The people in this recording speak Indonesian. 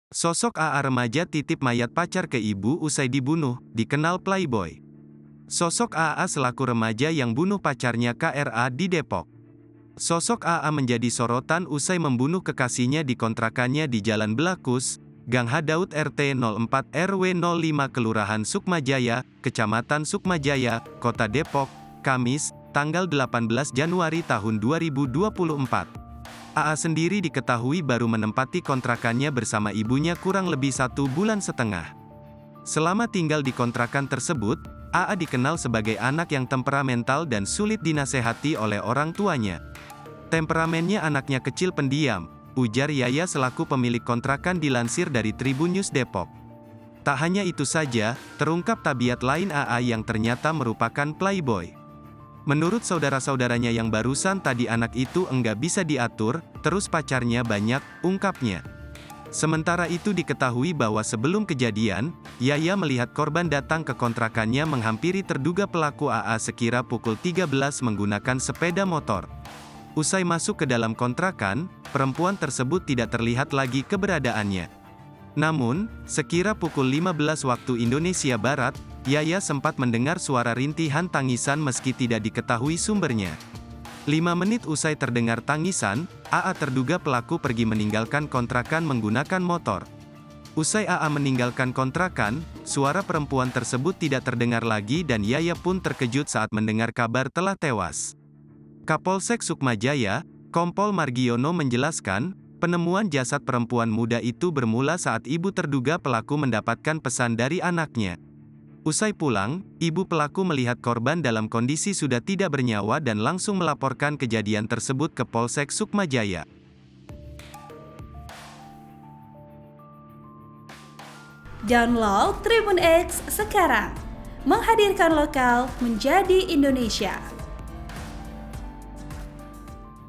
Sosok AA remaja titip mayat pacar ke ibu usai dibunuh, dikenal playboy. Sosok AA selaku remaja yang bunuh pacarnya KRA di Depok. Sosok AA menjadi sorotan usai membunuh kekasihnya di kontrakannya di Jalan Belakus, Gang Hadaud RT 04 RW 05 Kelurahan Sukmajaya, Kecamatan Sukmajaya, Kota Depok, Kamis, tanggal 18 Januari tahun 2024. AA sendiri diketahui baru menempati kontrakannya bersama ibunya kurang lebih 1,5 bulan. Selama tinggal di kontrakan tersebut, AA dikenal sebagai anak yang temperamental dan sulit dinasehati oleh orang tuanya. Temperamennya anaknya kecil pendiam, ujar Yaya selaku pemilik kontrakan dilansir dari Tribun News Depok. Tak hanya itu saja, terungkap tabiat lain AA yang ternyata merupakan playboy. Menurut saudara-saudaranya yang barusan tadi anak itu enggak bisa diatur, terus pacarnya banyak, ungkapnya. Sementara itu diketahui bahwa sebelum kejadian, Yaya melihat korban datang ke kontrakannya menghampiri terduga pelaku AA sekira pukul 13 menggunakan sepeda motor. Usai masuk ke dalam kontrakan, perempuan tersebut tidak terlihat lagi keberadaannya. Namun, sekira pukul 15 waktu Indonesia Barat, Yaya sempat mendengar suara rintihan tangisan meski tidak diketahui sumbernya. 5 menit usai terdengar tangisan, AA terduga pelaku pergi meninggalkan kontrakan menggunakan motor. Usai AA meninggalkan kontrakan, suara perempuan tersebut tidak terdengar lagi dan Yaya pun terkejut saat mendengar kabar telah tewas. Kapolsek Sukmajaya, Kompol Margiono menjelaskan, penemuan jasad perempuan muda itu bermula saat ibu terduga pelaku mendapatkan pesan dari anaknya. Usai pulang, ibu pelaku melihat korban dalam kondisi sudah tidak bernyawa dan langsung melaporkan kejadian tersebut ke Polsek Sukmajaya. Download Tribun X sekarang, menghadirkan lokal menjadi Indonesia.